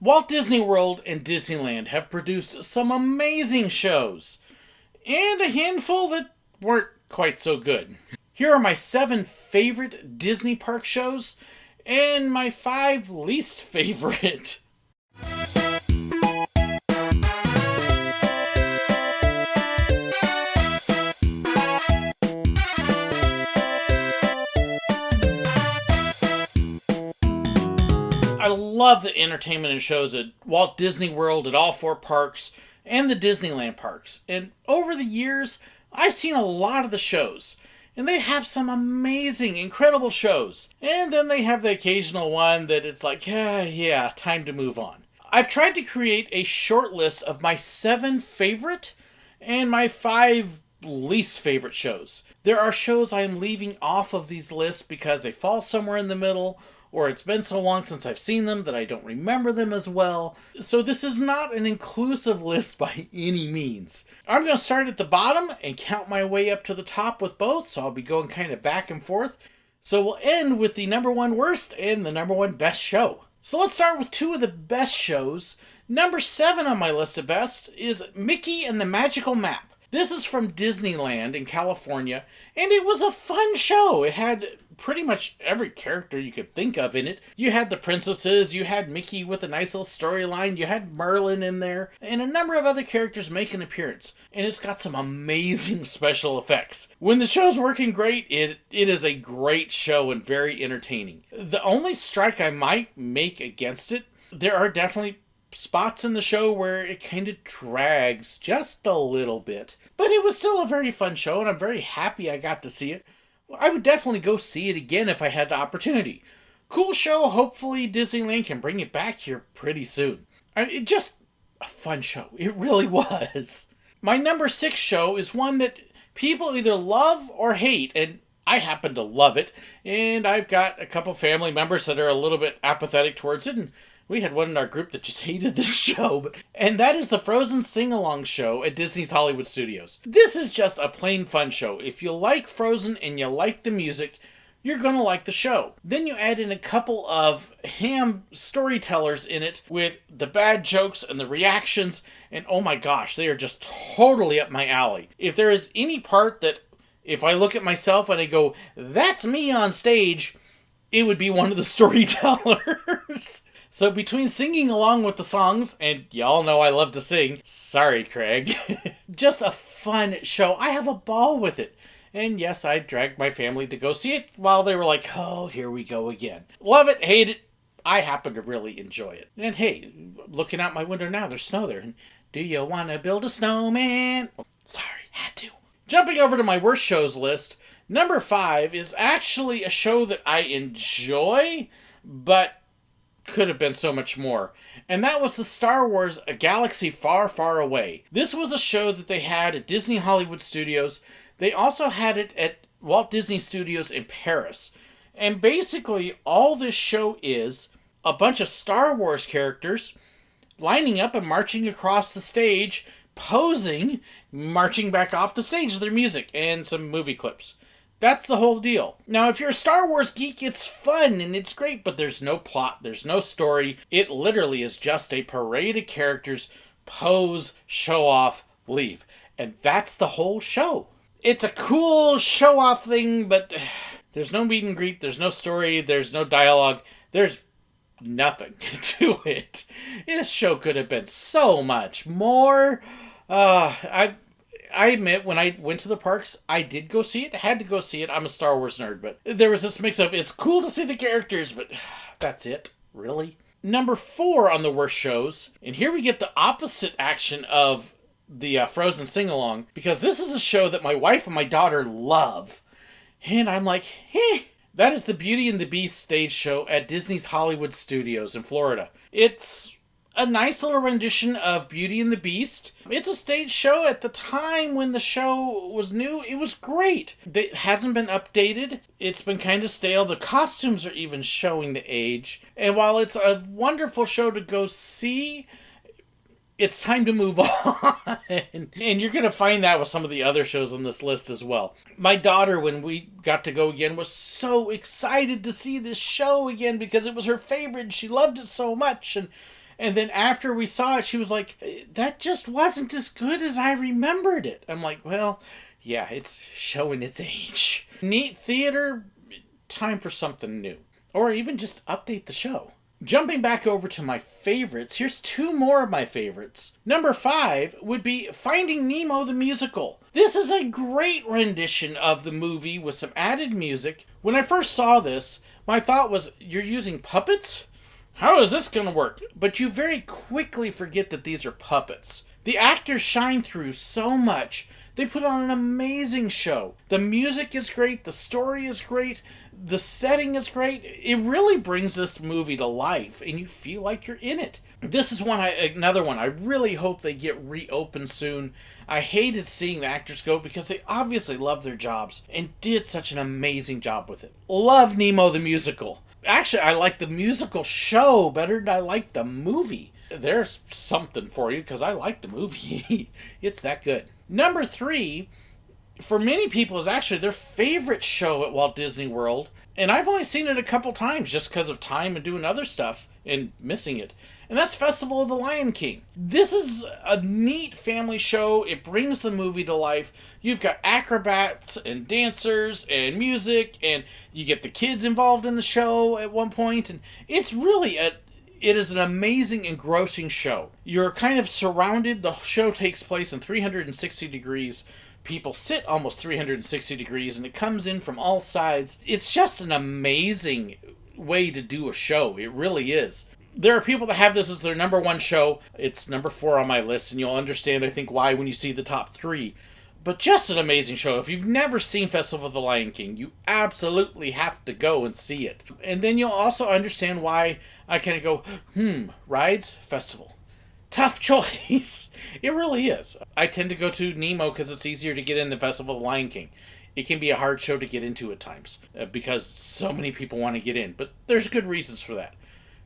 Walt Disney World and Disneyland have produced some amazing shows, and a handful that weren't quite so good. Here are my 7 favorite Disney park shows, and my 5 least favorite. I love the entertainment and shows at Walt Disney World, at all 4 parks, and the Disneyland parks. And over the years, I've seen a lot of the shows. And they have some amazing, incredible shows. And then they have the occasional one that it's like, yeah, time to move on. I've tried to create a short list of my 7 favorite and my 5 least favorite shows. There are shows I am leaving off of these lists because they fall somewhere in the middle, or it's been so long since I've seen them that I don't remember them as well. So this is not an inclusive list by any means. I'm going to start at the bottom and count my way up to the top with both, so I'll be going kind of back and forth. So we'll end with the number 1 worst and the number 1 best show. So let's start with 2 of the best shows. Number 7 on my list of best is Mickey and the Magical Map. This is from Disneyland in California, and it was a fun show. It had pretty much every character you could think of in it. You had the princesses, you had Mickey with a nice little storyline, you had Merlin in there, and a number of other characters make an appearance. And it's got some amazing special effects. When the show's working great, it is a great show and very entertaining. The only strike I might make against it, there are definitely spots in the show where it kind of drags just a little bit. But it was still a very fun show, and I'm very happy I got to see it. I would definitely go see it again if I had the opportunity. Cool show. Hopefully Disneyland can bring it back here pretty soon. It just a fun show. It really was. My number 6 show is one that people either love or hate, and I happen to love it. And I've got a couple family members that are a little bit apathetic towards it, and we had one in our group that just hated this show, and that is the Frozen Sing-Along show at Disney's Hollywood Studios. This is just a plain fun show. If you like Frozen and you like the music, you're gonna like the show. Then you add in a couple of ham storytellers in it with the bad jokes and the reactions, and oh my gosh, they are just totally up my alley. If there is any part that, if I look at myself and I go, that's me on stage, it would be one of the storytellers. So between singing along with the songs, and y'all know I love to sing, sorry Craig, just a fun show. I have a ball with it. And yes, I dragged my family to go see it while they were like, oh, here we go again. Love it, hate it. I happen to really enjoy it. And hey, looking out my window now, there's snow there. Do you want to build a snowman? Oh, sorry, had to. Jumping over to my worst shows list, number 5 is actually a show that I enjoy, but could have been so much more. And that was the Star Wars A Galaxy Far, Far Away. This was a show that they had at Disney Hollywood Studios. They also had it at Walt Disney Studios in Paris. And basically, all this show is a bunch of Star Wars characters lining up and marching across the stage, posing, marching back off the stage to their music, and some movie clips. That's the whole deal. Now, if you're a Star Wars geek, it's fun and it's great, but there's no plot, there's no story. It literally is just a parade of characters, pose, show off, leave. And that's the whole show. It's a cool show-off thing, but there's no meet and greet, there's no story, there's no dialogue, there's nothing to it. This show could have been so much more. I admit, when I went to the parks, I did go see it. I had to go see it. I'm a Star Wars nerd, but there was this mix of, it's cool to see the characters, but that's it. Really? Number 4 on the worst shows, and here we get the opposite action of the Frozen Sing-Along, because this is a show that my wife and my daughter love. And I'm like, that is the Beauty and the Beast stage show at Disney's Hollywood Studios in Florida. It's a nice little rendition of Beauty and the Beast. It's a stage show. At the time when the show was new, it was great. It hasn't been updated. It's been kind of stale. The costumes are even showing the age. And while it's a wonderful show to go see, it's time to move on. And you're going to find that with some of the other shows on this list as well. My daughter, when we got to go again, was so excited to see this show again because it was her favorite and she loved it so much. And then after we saw it, she was like, that just wasn't as good as I remembered it. I'm like, well, yeah, it's showing its age. Neat theater, time for something new. Or even just update the show. Jumping back over to my favorites, here's 2 more of my favorites. Number 5 would be Finding Nemo the Musical. This is a great rendition of the movie with some added music. When I first saw this, my thought was, you're using puppets? How is this going to work? But you very quickly forget that these are puppets. The actors shine through so much. They put on an amazing show. The music is great. The story is great. The setting is great. It really brings this movie to life, and you feel like you're in it. This is another one. I really hope they get reopened soon. I hated seeing the actors go because they obviously love their jobs and did such an amazing job with it. Love Nemo the Musical. Actually, I like the musical show better than I like the movie. There's something for you because I like the movie. It's that good. Number 3, for many people, is actually their favorite show at Walt Disney World. And I've only seen it a couple times just because of time and doing other stuff and missing it. And that's Festival of the Lion King. This is a neat family show. It brings the movie to life. You've got acrobats and dancers and music, and you get the kids involved in the show at one point. And it's really it is an amazing, engrossing show. You're kind of surrounded. The show takes place in 360 degrees. People sit almost 360 degrees, and it comes in from all sides. It's just an amazing way to do a show. It really is. There are people that have this as their number 1 show. It's number 4 on my list, and you'll understand, I think, why when you see the top 3. But just an amazing show. If you've never seen Festival of the Lion King, you absolutely have to go and see it. And then you'll also understand why I kind of go, rides, festival. Tough choice. It really is. I tend to go to Nemo because it's easier to get in than Festival of the Lion King. It can be a hard show to get into at times because so many people want to get in. But there's good reasons for that.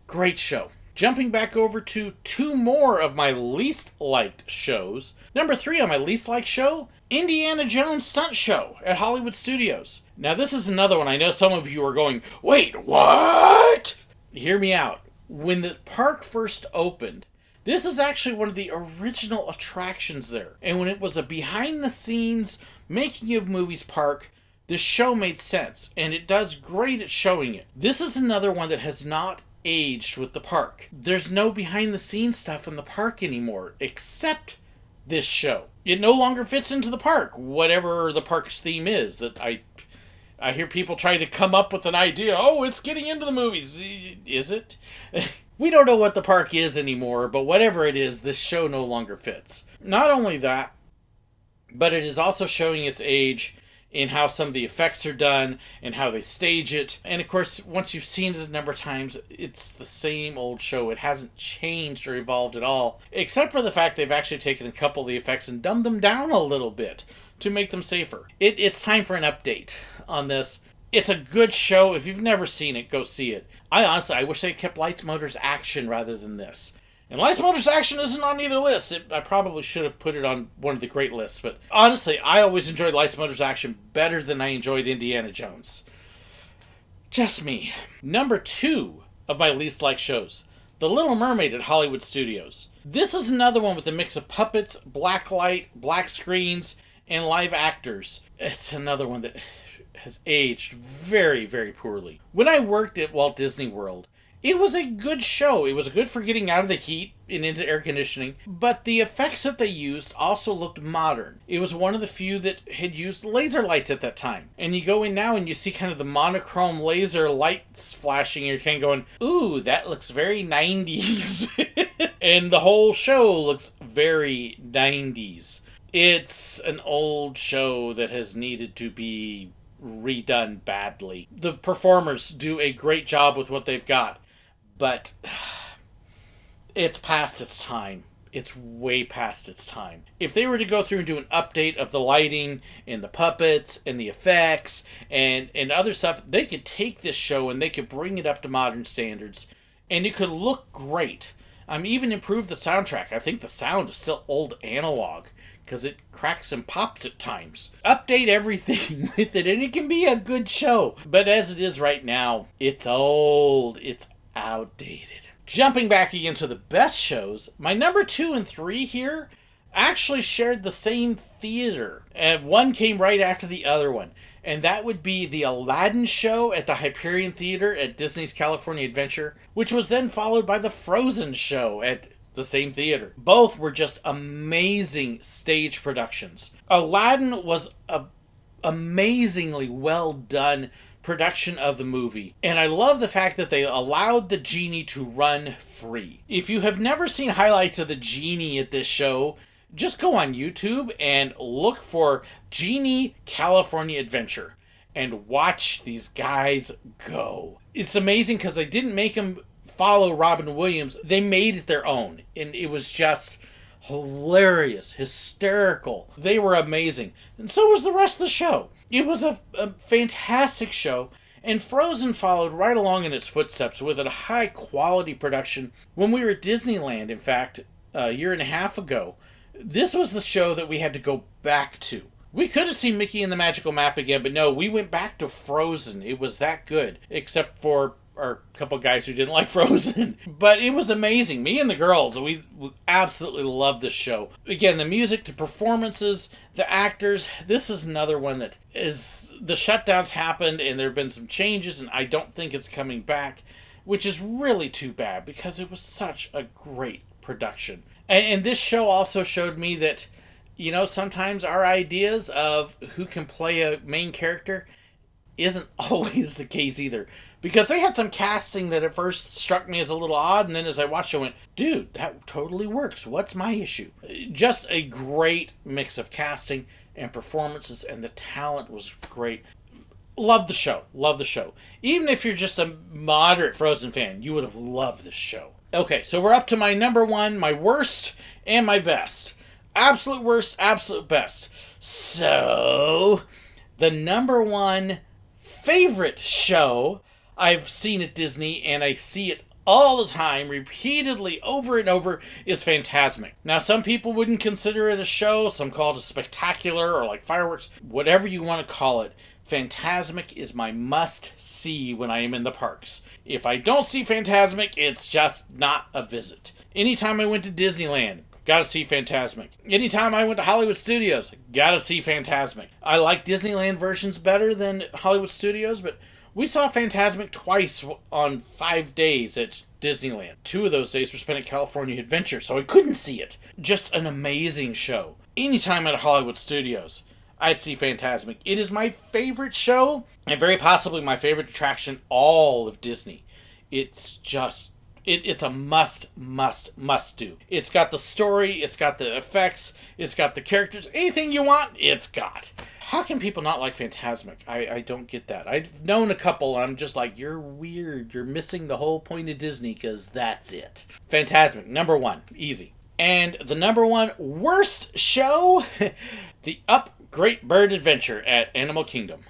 Great show. Jumping back over to 2 more of my least liked shows. Number 3 on my least liked show, Indiana Jones Stunt Show at Hollywood Studios. Now this is another one. I know some of you are going, wait, what? Hear me out. When the park first opened, this is actually one of the original attractions there. And when it was a behind-the-scenes making of movies park, this show made sense. And it does great at showing it. This is another one that has not aged with the park. There's no behind-the-scenes stuff in the park anymore, except this show. It no longer fits into the park, whatever the park's theme is. That I hear people try to come up with an idea. Oh, it's getting into the movies. Is it? We don't know what the park is anymore, but whatever it is, this show no longer fits. Not only that, but it is also showing its age in how some of the effects are done and how they stage it. And of course, once you've seen it a number of times, it's the same old show. It hasn't changed or evolved at all, except for the fact they've actually taken a couple of the effects and dumbed them down a little bit to make them safer. It's time for an update on this. It's a good show. If you've never seen it, go see it. I wish they kept Lights, Motors, Action rather than this. And Lights, Motors, Action isn't on either list. I probably should have put it on one of the great lists. But honestly, I always enjoyed Lights, Motors, Action better than I enjoyed Indiana Jones. Just me. Number 2 of my least liked shows, The Little Mermaid at Hollywood Studios. This is another one with a mix of puppets, black light, black screens, and live actors. It's another one that has aged very, very poorly. When I worked at Walt Disney World, it was a good show. It was good for getting out of the heat and into air conditioning, but the effects that they used also looked modern. It was one of the few that had used laser lights at that time. And you go in now and you see kind of the monochrome laser lights flashing, and you're kind of going, ooh, that looks very 90s. And the whole show looks very 90s. It's an old show that has needed to be redone badly. The performers do a great job with what they've got, but it's past its time. It's way past its time. If they were to go through and do an update of the lighting and the puppets and the effects and other stuff, they could take this show and they could bring it up to modern standards, and it could look great. Even improve the soundtrack. I think the sound is still old analog, because it cracks and pops at times. Update everything with it, and it can be a good show. But as it is right now, it's old. It's outdated. Jumping back again to the best shows, my number 2 and 3 here actually shared the same theater. And one came right after the other one. And that would be the Aladdin show at the Hyperion Theater at Disney's California Adventure, which was then followed by the Frozen show at the same theater. Both were just amazing stage productions. Aladdin was a amazingly well done production of the movie, and I love the fact that they allowed the genie to run free. If you have never seen highlights of the genie at this show, just go on YouTube and look for Genie California Adventure and watch these guys go. It's amazing because they didn't make them follow Robin Williams. They made it their own, and it was just hilarious, hysterical. They were amazing, and so was the rest of the show. It was a fantastic show, and Frozen followed right along in its footsteps with a high quality production. When we were at Disneyland, in fact, a year and a half ago, this was the show that we had to go back to. We could have seen Mickey and the Magical Map again, but no, we went back to Frozen. It was that good, except for our couple guys who didn't like Frozen. But it was amazing. Me and the girls, we absolutely loved this show. Again, the music, the performances, the actors. This is another one that is... The shutdowns happened and there have been some changes, and I don't think it's coming back, which is really too bad because it was such a great production. And this show also showed me that, you know, sometimes our ideas of who can play a main character isn't always the case either. Because they had some casting that at first struck me as a little odd, and then as I watched it, I went, dude, that totally works. What's my issue? Just a great mix of casting and performances, and the talent was great. Love the show. Love the show. Even if you're just a moderate Frozen fan, you would have loved this show. Okay, so we're up to my number 1, my worst, and my best. Absolute worst, absolute best. So, the number 1 favorite show I've seen at Disney, and I see it all the time, repeatedly, over and over, is Fantasmic. Now, some people wouldn't consider it a show. Some call it a spectacular or like fireworks. Whatever you want to call it, Fantasmic is my must-see when I am in the parks. If I don't see Fantasmic, it's just not a visit. Anytime I went to Disneyland, gotta see Fantasmic. Anytime I went to Hollywood Studios, gotta see Fantasmic. I like Disneyland versions better than Hollywood Studios, but we saw Fantasmic twice on 5 days at Disneyland. 2 of those days were spent at California Adventure, so I couldn't see it. Just an amazing show. Anytime at Hollywood Studios, I'd see Fantasmic. It is my favorite show, and very possibly my favorite attraction all of Disney. It's just... It's a must do. It's got the story, it's got the effects, it's got the characters. Anything you want, it's got. How can people not like Fantasmic? I don't get that. I've known a couple, I'm just like, you're weird. You're missing the whole point of Disney, because that's it. Fantasmic, number 1. Easy. And the number 1 worst show, the Up Great Bird Adventure at Animal Kingdom.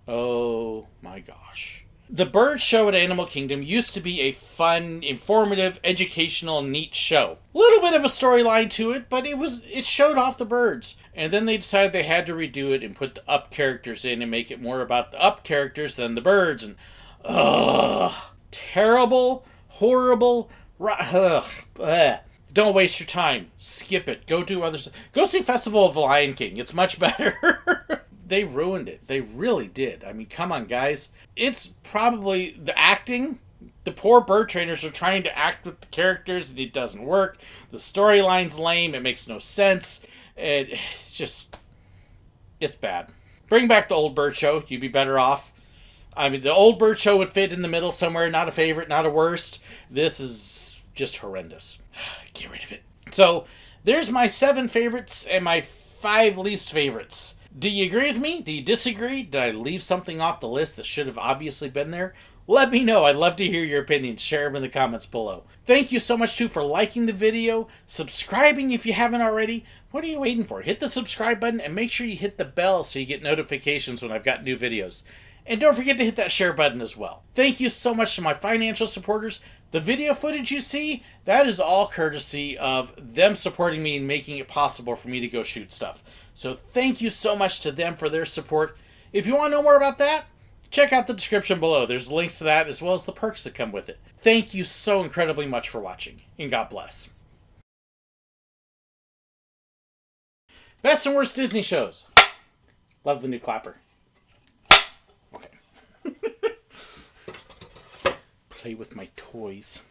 Oh my gosh. The bird show at Animal Kingdom used to be a fun, informative, educational, neat show. A little bit of a storyline to it, but it showed off the birds. And then they decided they had to redo it and put the Up characters in and make it more about the Up characters than the birds. And, terrible, horrible, don't waste your time. Skip it. Go do other stuff. Go see Festival of the Lion King. It's much better. They ruined it. They really did. I mean, come on, guys. It's probably the acting. The poor bird trainers are trying to act with the characters, and it doesn't work. The storyline's lame. It makes no sense. It's just... It's bad. Bring back the old bird show. You'd be better off. I mean, the old bird show would fit in the middle somewhere. Not a favorite, not a worst. This is just horrendous. Get rid of it. So, there's my 7 favorites and my 5 least favorites. Do you agree with me? Do you disagree? Did I leave something off the list that should have obviously been there? Let me know. I'd love to hear your opinions. Share them in the comments below. Thank you so much, too, for liking the video, subscribing if you haven't already. What are you waiting for? Hit the subscribe button and make sure you hit the bell so you get notifications when I've got new videos. And don't forget to hit that share button as well. Thank you so much to my financial supporters. The video footage you see, that is all courtesy of them supporting me and making it possible for me to go shoot stuff. So thank you so much to them for their support. If you want to know more about that, check out the description below. There's links to that as well as the perks that come with it. Thank you so incredibly much for watching, and God bless. Best and worst Disney shows. Love the new clapper. Okay. Play with my toys.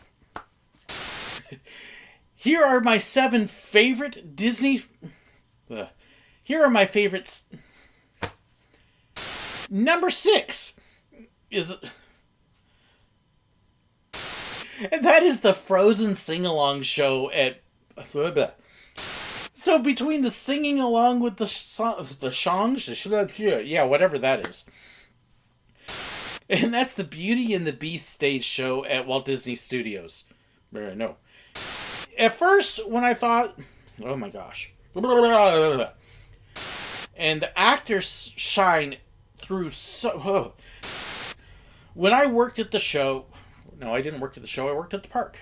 Here are my 7 favorite Disney... Here are my favorites. Number 6 is... And that is the Frozen sing-along show at... So between the singing along with the songs, yeah, whatever that is. And that's the Beauty and the Beast stage show at Walt Disney Studios. No. At first, when I thought, oh my gosh. And the actors shine through so... When I worked at the show... No, I didn't work at the show. I worked at the park.